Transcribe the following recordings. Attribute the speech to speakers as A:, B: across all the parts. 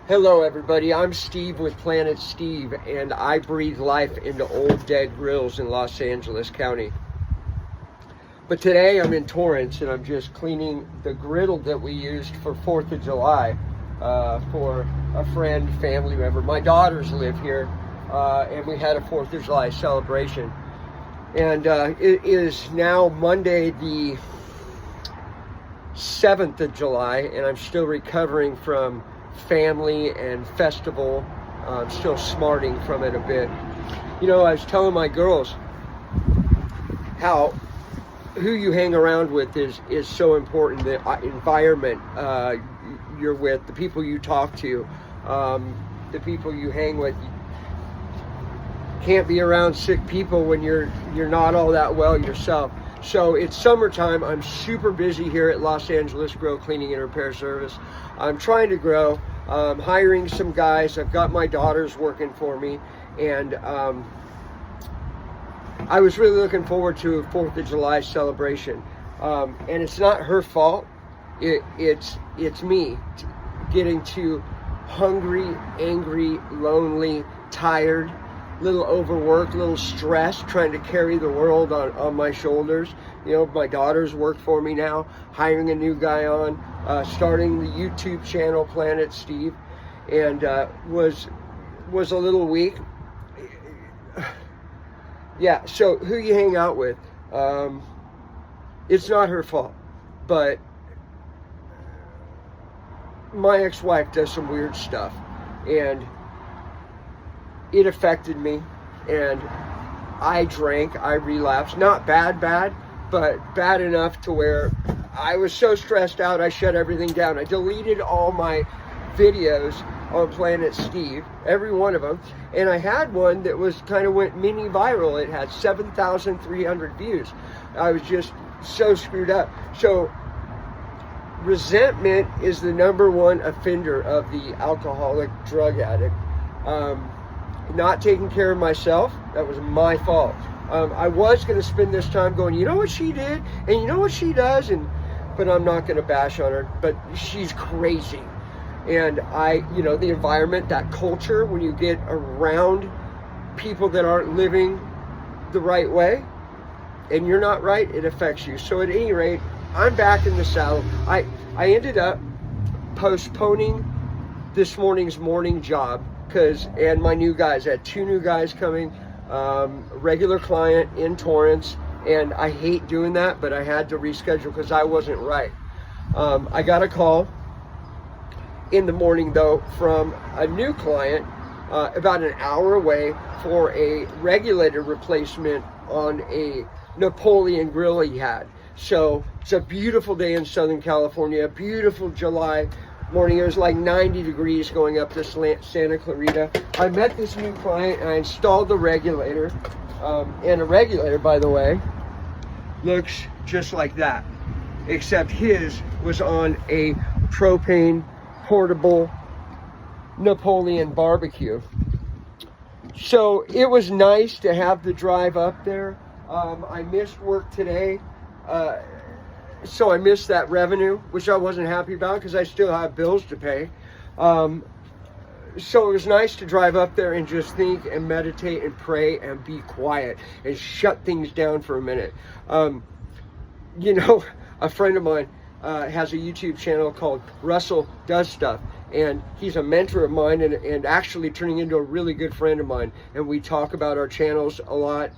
A: Hello everybody, I'm Steve with Planet Steve, and I breathe life into old dead grills in Los Angeles County. But today I'm in Torrance and I'm just cleaning the griddle that we used for 4th of July for a friend, family member. My daughters live here and we had a 4th of July celebration. And it is now Monday the 7th of July and I'm still recovering from family and festival. I'm still smarting from it a bit. You know, I was telling my girls how who you hang around with is so important. The environment you're with, the people you talk to, the people you hang with. You can't be around sick people when you're not all that well yourself. So it's summertime. I'm super busy here at Los Angeles Grill Cleaning and Repair Service. I'm trying to grow. I'm hiring some guys. I've got my daughters working for me, and I was really looking forward to a 4th of July celebration. And it's not her fault. It's me getting too hungry, angry, lonely, tired, little overworked, little stressed, trying to carry the world on my shoulders. You know, my daughters work for me now, hiring a new guy on, starting the YouTube channel Planet Steve, and was a little weak. Yeah, so who you hang out with, it's not her fault, but my ex-wife does some weird stuff, and it affected me, and I drank, I relapsed. Not bad, but bad enough to where I was so stressed out, I shut everything down. I deleted all my videos on Planet Steve, every one of them, and I had one that was kind of went mini viral. It had 7,300 views. I was just so screwed up. So resentment is the #1 offender of the alcoholic drug addict. Not taking care of myself, that was my fault. I was going to spend this time going, you know what she did, and you know what she does, but I'm not going to bash on her, but she's crazy. And the environment, that culture, when you get around people that aren't living the right way, and you're not right, it affects you. So at any rate, I'm back in the saddle. I ended up postponing this morning's morning job, and my new guys, I had 2 new guys coming, regular client in Torrance, and I hate doing that, but I had to reschedule because I wasn't right. I got a call in the morning though from a new client about an hour away for a regulator replacement on a Napoleon grill he had. So it's a beautiful day in Southern California, a beautiful July morning. It was like 90 degrees going up to Santa Clarita. I met this new client and I installed the regulator. And a regulator, by the way, looks just like that, except his was on a propane portable Napoleon barbecue. So it was nice to have the drive up there. I missed work today. So I missed that revenue, which I wasn't happy about because I still have bills to pay. So it was nice to drive up there and just think and meditate and pray and be quiet and shut things down for a minute. A friend of mine has a YouTube channel called Russell Does Stuff, and he's a mentor of mine and actually turning into a really good friend of mine, and we talk about our channels a lot.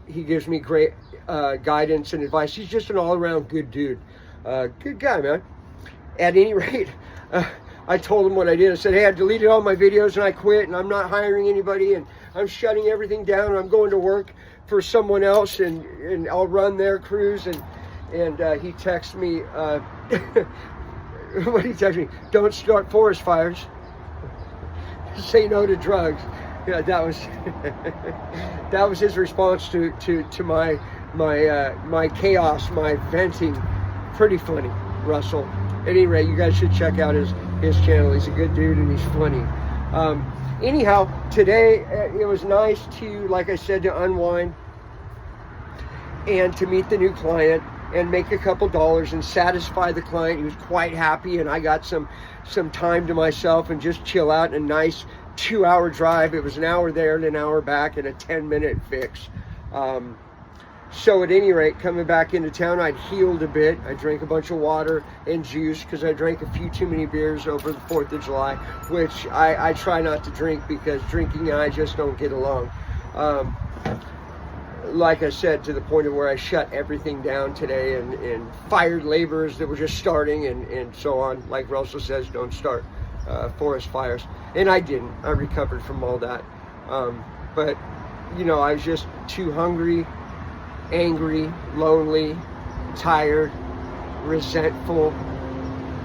A: He gives me great guidance and advice. He's just an all-around good dude. Good guy, man. At any rate, I told him what I did. I said, hey, I deleted all my videos and I quit, and I'm not hiring anybody, and I'm shutting everything down, and I'm going to work for someone else, and I'll run their crews. And he texted me, what did he text me? Don't start forest fires. Say no to drugs. Yeah, that was his response to my chaos, my venting. Pretty funny, Russell. At any rate, you guys should check out his channel. He's a good dude and he's funny. Anyhow, today it was nice to, like I said, to unwind and to meet the new client. and make a couple dollars and satisfy the client. He was quite happy, and I got some time to myself and just chill out in a nice 2-hour drive. It was an hour there and an hour back and a 10-minute fix. So at any rate, coming back into town, I'd healed a bit. I drank a bunch of water and juice because I drank a few too many beers over the 4th of July, which I try not to drink because drinking and I just don't get along. Like I said, to the point of where I shut everything down today and fired laborers that were just starting and so on. Like Russell says, don't start forest fires. And I didn't. I recovered from all that. But, you know, I was just too hungry, angry, lonely, tired, resentful.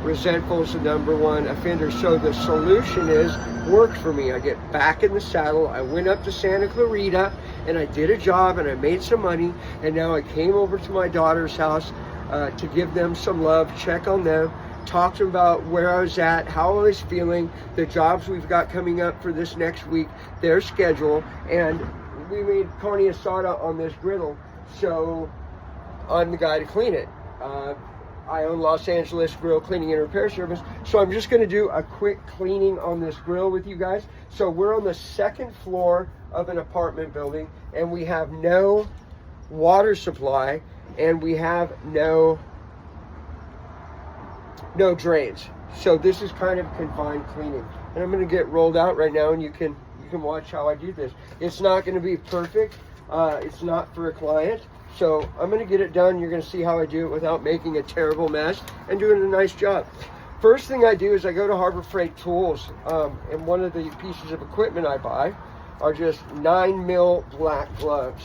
A: Resentful is the number one offender. So the solution is, worked for me. I get back in the saddle. I went up to Santa Clarita and I did a job and I made some money. And now I came over to my daughter's house to give them some love, check on them, talk to them about where I was at, how I was feeling, the jobs we've got coming up for this next week, their schedule. And we made carne asada on this griddle. So I'm the guy to clean it. I own Los Angeles Grill Cleaning and Repair Service. So I'm just going to do a quick cleaning on this grill with you guys. So we're on the 2nd floor of an apartment building and we have no water supply and we have no drains. So this is kind of confined cleaning. And I'm going to get rolled out right now and you can watch how I do this. It's not going to be perfect. It's not for a client. So I'm going to get it done. You're going to see how I do it without making a terrible mess and doing a nice job. First thing I do is I go to Harbor Freight Tools, and one of the pieces of equipment I buy are just 9mm black gloves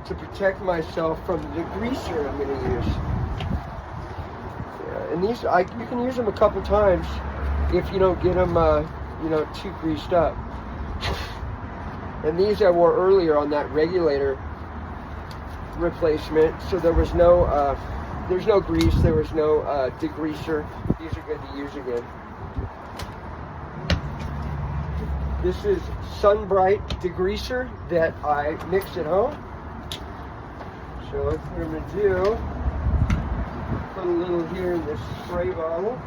A: to protect myself from the greaser I'm going to use. Yeah, and these, you can use them a couple times if you don't get them, too greased up. And these I wore earlier on that regulator replacement, so there was there's no grease, there was no degreaser. These are good to use again. This is Sunbright degreaser that I mix at home. So what I'm going to do, put a little here in this spray bottle.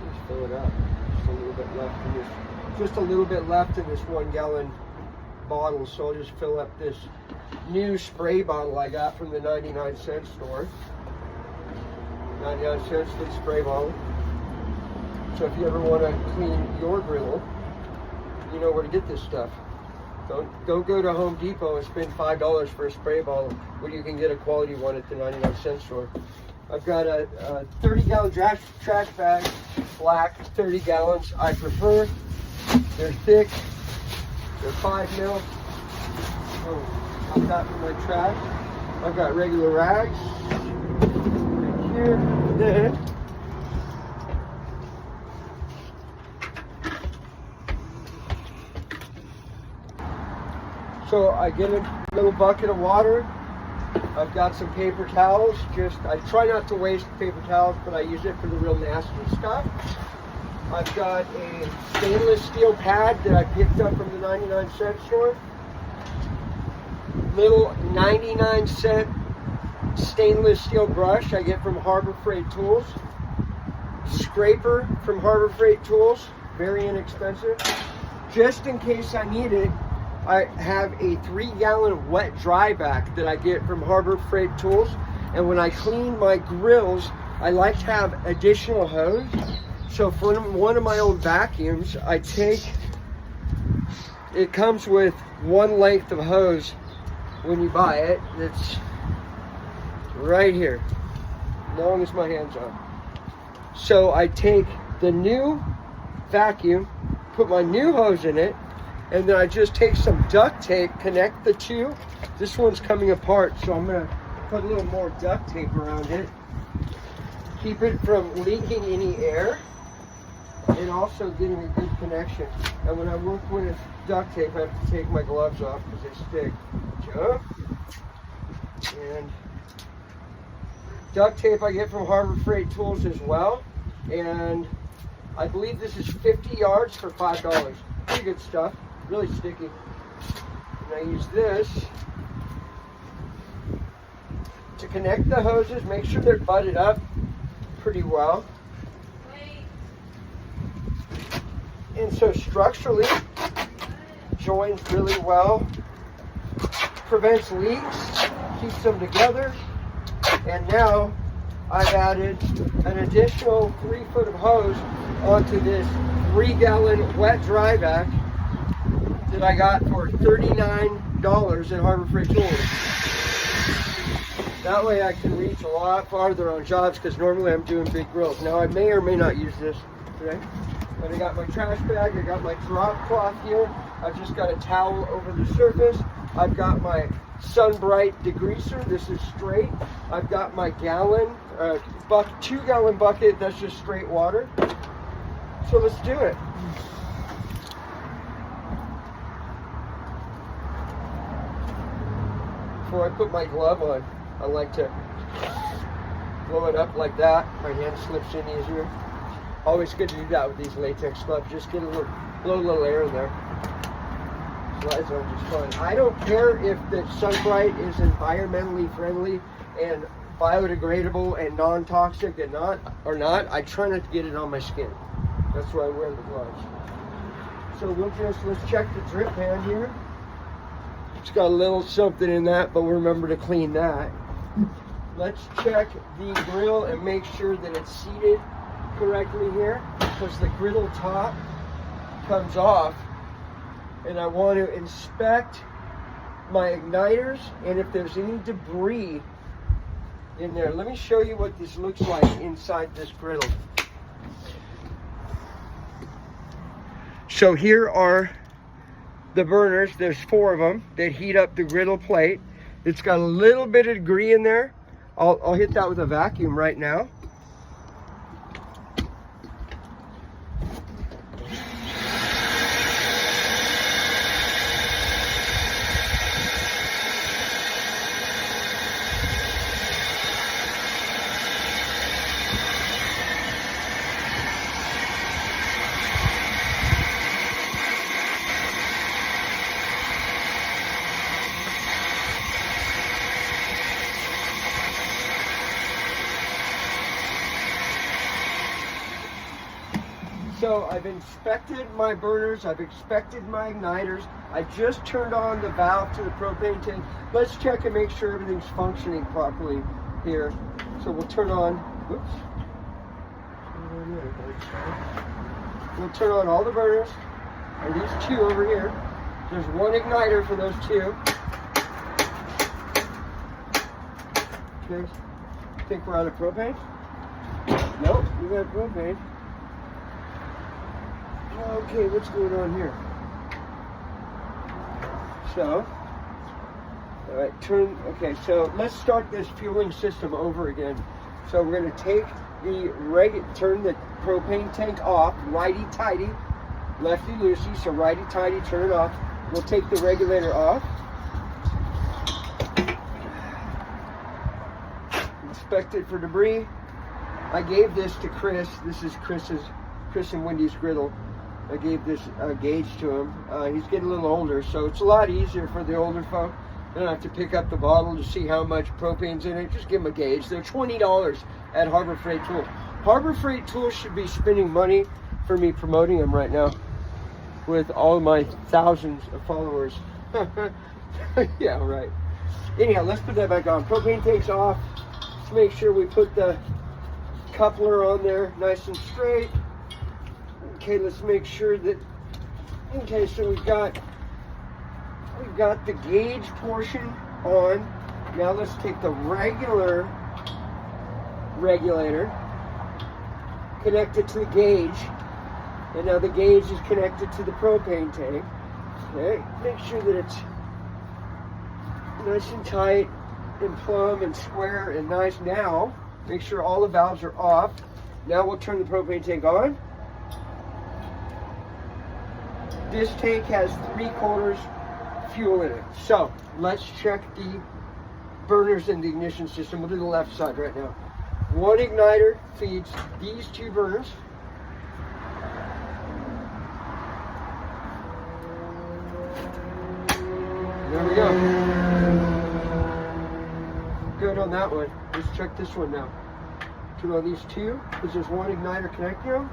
A: Just fill it up. Just a little bit left in this. Just a little bit left in this 1-gallon bottle, so I'll just fill up this new spray bottle I got from the 99-cent store. 99 cents for the spray bottle. So if you ever want to clean your griddle, you know where to get this stuff. Don't go to Home Depot and spend $5 for a spray bottle when you can get a quality one at the 99-cent store. I've got a 30-gallon trash bag, black, 30 gallons. I prefer. They're thick. They're 5mm. Oh, I've got for my trash. I've got regular rags right here. Then so I get a little bucket of water. I've got some paper towels. I try not to waste paper towels, but I use it for the real nasty stuff. I've got a stainless steel pad that I picked up from the 99-cent store. Little 99-cent stainless steel brush I get from Harbor Freight Tools. Scraper from Harbor Freight Tools, very inexpensive. Just in case I need it, I have a 3-gallon wet dry back that I get from Harbor Freight Tools. And when I clean my grills, I like to have additional hose. So for one of my old vacuums, it comes with one length of hose when you buy it. It's right here, long as my hands are. So I take the new vacuum, put my new hose in it, and then I just take some duct tape, connect the two. This one's coming apart, so I'm gonna put a little more duct tape around it. Keep it from leaking any air and also getting a good connection. And when I work with duct tape, I have to take my gloves off because they stick. And duct tape I get from Harbor Freight Tools as well. And I believe this is 50 yards for $5. Pretty good stuff. Really sticky. And I use this to connect the hoses, make sure they're butted up pretty well. And so structurally, joins really well, prevents leaks, keeps them together. And now I've added an additional 3 foot of hose onto this 3-gallon wet dry vac that I got for $39 at Harbor Freight Tools. That way I can reach a lot farther on jobs, because normally I'm doing big grills. Now I may or may not use this today, but I got my trash bag, I got my drop cloth here, I've just got a towel over the surface, I've got my Sunbright degreaser, this is straight, I've got my 2-gallon bucket, that's just straight water. So let's do it. Before I put my glove on, I like to blow it up like that. My hand slips in easier. Always good to do that with these latex gloves. Just get blow a little air in there. Slides on just fine. I don't care if the Sunbright is environmentally friendly and biodegradable and non-toxic and not. I try not to get it on my skin. That's why I wear the gloves. So let's check the drip pan here. It's got a little something in that, but we'll remember to clean that. Let's check the grill and make sure that it's seated correctly here, because the griddle top comes off, and I want to inspect my igniters and if there's any debris in there. Let me show you what this looks like inside this griddle. So here are the burners. There's 4 of them that heat up the griddle plate. It's got a little bit of debris in there. I'll hit that with a vacuum right now. So I've inspected my burners, I've inspected my igniters, I just turned on the valve to the propane tank. Let's check and make sure everything's functioning properly here. So we'll turn on, whoops. We'll turn on all the burners, and these 2 over here. There's 1 igniter for those 2. Okay, think we're out of propane? Nope, we got propane. Okay, what's going on here? So, all right, so let's start this fueling system over again. So we're going to take turn the propane tank off, righty-tighty, lefty-loosey, so righty-tighty, turn it off. We'll take the regulator off. Inspect it for debris. I gave this to Chris. This is Chris and Wendy's griddle. I gave this gauge to him. He's getting a little older, so it's a lot easier for the older folk. They don't have to pick up the bottle to see how much propane's in it. Just give them a gauge. They're $20 at Harbor Freight Tools. Harbor Freight Tools should be spending money for me promoting them right now with all my thousands of followers. Yeah, right. Anyhow, let's put that back on. Propane tank's off. Let's make sure we put the coupler on there nice and straight. Okay, let's make sure that, okay, so we've got the gauge portion on. Now let's take the regular regulator, connect it to the gauge, and now the gauge is connected to the propane tank. Okay, make sure that it's nice and tight and plumb and square and nice. Now, make sure all the valves are off. Now we'll turn the propane tank on. This tank has 3/4 fuel in it. So let's check the burners in the ignition system. We'll do the left side right now. 1 igniter feeds these 2 burners. on that one. Let's check this one now. Turn on these two. Is there's one igniter connecting them?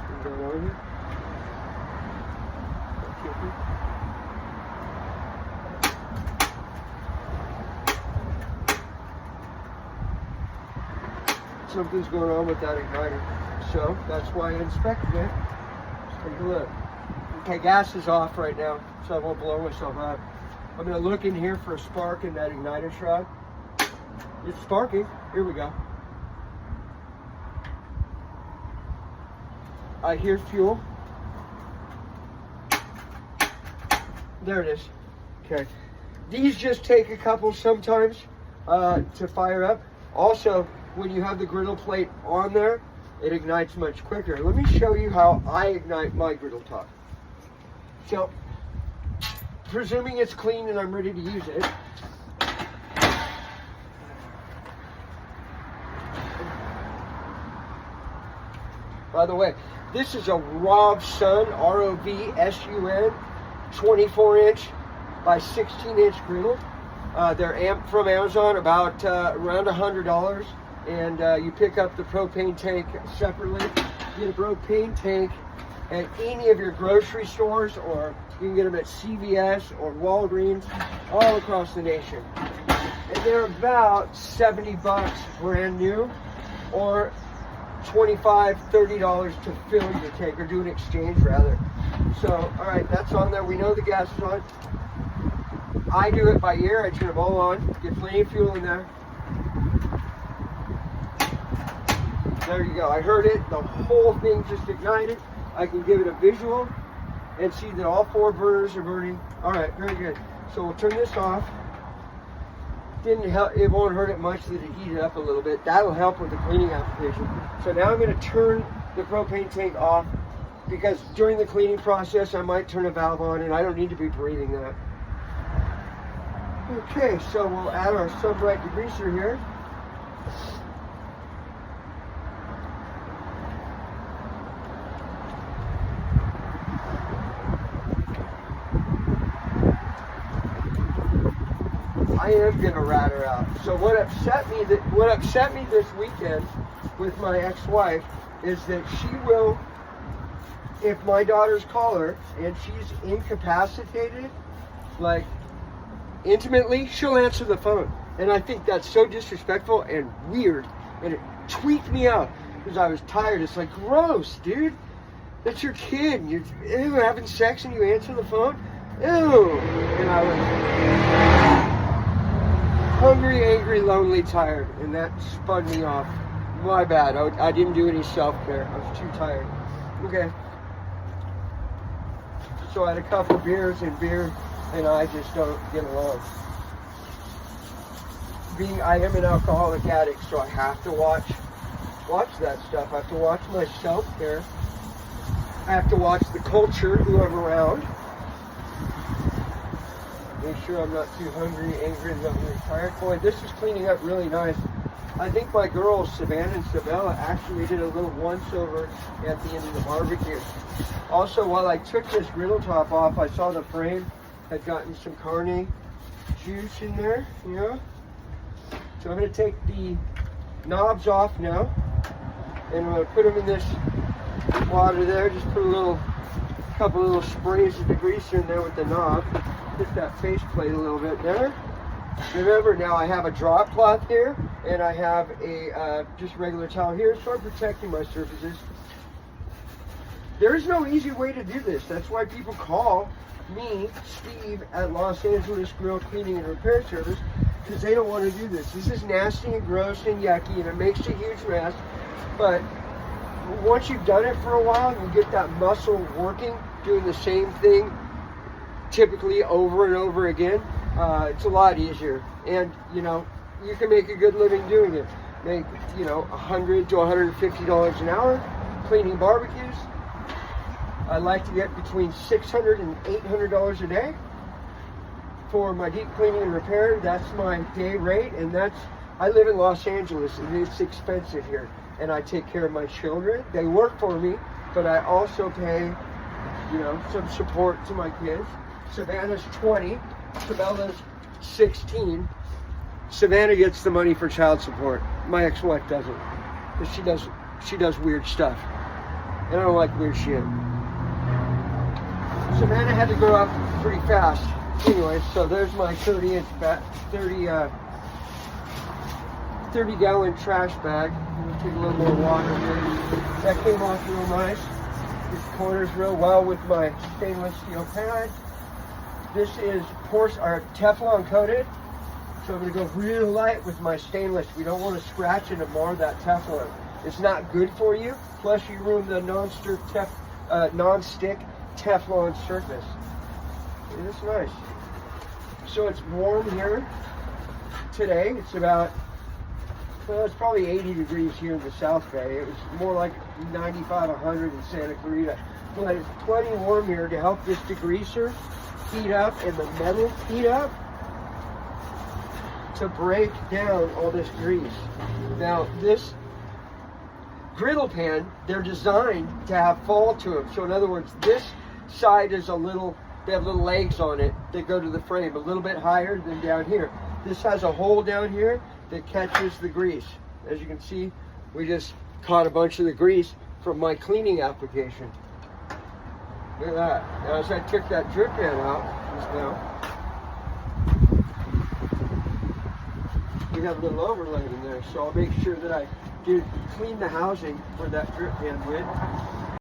A: What's going on here? Something's going on with that igniter, so that's why I inspected it. Let's take a look. Okay, gas is off right now, so I won't blow myself up. I'm going to look in here for a spark in that igniter shroud. It's sparking. Here we go. I hear fuel. There it is. Okay. These just take a couple sometimes to fire up. Also, when you have the griddle plate on there, it ignites much quicker. Let me show you how I ignite my griddle top. So, presuming it's clean and I'm ready to use it, by the way, this is a Robsun, R-O-V-S-U-N, 24-inch by 16-inch griddle. They're from Amazon, about around $100, and you pick up the propane tank separately. You get a propane tank at any of your grocery stores, or you can get them at CVS or Walgreens all across the nation. And they're about $70 brand new, or $25, $30 to fill your tank, or do an exchange rather. So, all right, that's on there. We know the gas is on. I do it by ear. I turn them all on. Get plenty of fuel in there. There you go. I heard it. The whole thing just ignited. I can give it a visual and see that all 4 burners are burning. All right, very good. So we'll turn this off. Didn't help. It won't hurt it much that it heated up a little bit. That'll help with the cleaning application. So now I'm going to turn the propane tank off, because during the cleaning process I might turn a valve on, and I don't need to be breathing that. Okay, so we'll add our Sunbright degreaser here. I am gonna rat her out. So what upset me this weekend with my ex-wife is that she will, if my daughters call her and she's incapacitated, like intimately, she'll answer the phone. And I think that's so disrespectful and weird, and it tweaked me out because I was tired. It's like, gross, dude. That's your kid. You're having sex and you answer the phone? Ew. And I was hungry, angry, lonely, tired, and that spun me off. My bad. I didn't do any self-care. I was too tired. Okay. So I had a couple beers, and beer and I just don't get along. I am an alcoholic addict, so I have to watch that stuff. I have to watch my self-care. I have to watch the culture, who I'm around. Make sure I'm not too hungry, angry, lonely, tired. Boy, this is cleaning up really nice. I think my girls, Savannah and Sabella, actually did a little once-over at the end of the barbecue. Also, while I took this griddle top off, I saw the frame had gotten some carne juice in there, you know? So I'm going to take the knobs off now, and I'm going to put them in this water there. Just put a couple little sprays of degreaser in there with the knob. Hit that faceplate a little bit there. Remember, now I have a drop cloth here, and I have a just regular towel here, so I'm protecting my surfaces. There is no easy way to do this. That's why people call me, Steve, at Los Angeles Grill Cleaning and Repair Service, because they don't want to do this. This is nasty and gross and yucky, and it makes a huge mess. But once you've done it for a while, and you get that muscle working, doing the same thing typically over and over again, it's a lot easier. And, you know, you can make a good living doing it. Make, you know, $100 to $150 an hour cleaning barbecues. I like to get between $600 and $800 a day for my deep cleaning and repair. That's my day rate, and I live in Los Angeles, and it's expensive here. And I take care of my children. They work for me, but I also pay you know, some support to my kids. Savannah's 20, Sabella's 16. Savannah gets the money for child support. My ex-wife doesn't, because she does weird stuff, and I don't like weird shit. Savannah had to grow up pretty fast. Anyway, so there's my 30 gallon trash bag. I'm gonna take a little more water here. That came off real nice. This corners real well with my stainless steel pad. This is Teflon coated. So I'm gonna go real light with my stainless. We don't want to scratch and mar that Teflon. It's not good for you. Plus you ruin the non-stick Teflon surface. It's nice. So it's warm here today. It's about, well, it's probably 80 degrees here in the South Bay. It was more like 95, 100 in Santa Clarita. But it's plenty warm here to help this degreaser heat up and the metal heat up to break down all this grease. Now this griddle pan, they're designed to have fall to them. So in other words, this side is they have little legs on it that go to the frame, a little bit higher than down here. This has a hole down here that catches the grease. As you can see, we just caught a bunch of the grease from my cleaning application. Look at that. Now as I took that drip pan out just now, we got a little overlay in there, so I'll make sure that I clean the housing where that drip pan went.